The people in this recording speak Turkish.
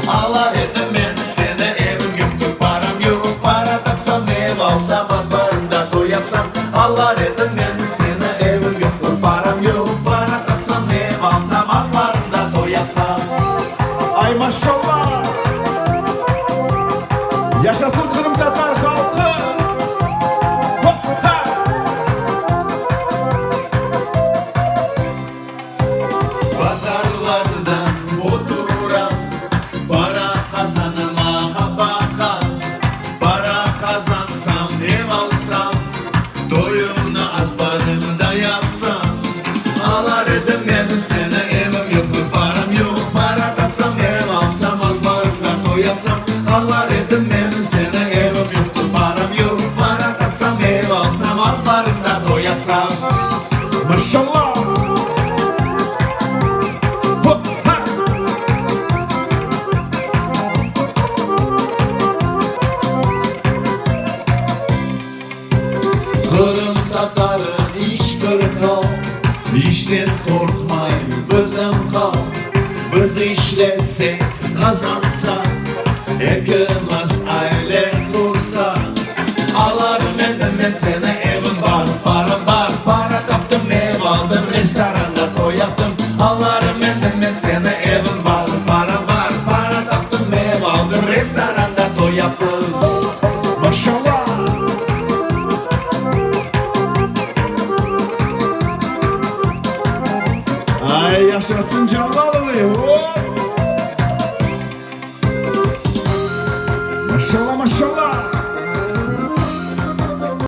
Ağlar ettim ben seni, evim yoktur, param yok. Para tapsam ev alsam, az barımda toy yapsam. Ağlar ettim ben seni, evim yoktur, param yok. Para tapsam ev alsam, az barımda toy yapsam. Ay maşallah. Yaşasın Kırım Tatar halkı. Hop ha. Pazarlardan oturam, para kazanıma baka. Para kazansam ev alsam, doyumunu az barımda yapsam. Ağlar edim ben seni, evim yoktur, param yok. Para tapsam ev alsam, az barımda toy yapsam. Ağlar edim ben seni, evim yoktur, param yok. Para tapsam ev alsam, az barımda toy yapsam. Maşallah. Hop ha. Kırım Tatar'ın iş kırıkal, işten korkmayın bizim halk. Biz işlesek kazansak, hepimiz aile kursak. Ağlarım edim ben seni, evim var, param var. Para taptım, ev aldım, restoranda toy yaptım. Ağlarım edim ben seni, evim var, param var. Para taptım, ev aldım, restoranda toy yaptım. Maşallah. Ay yaşasın canlarını.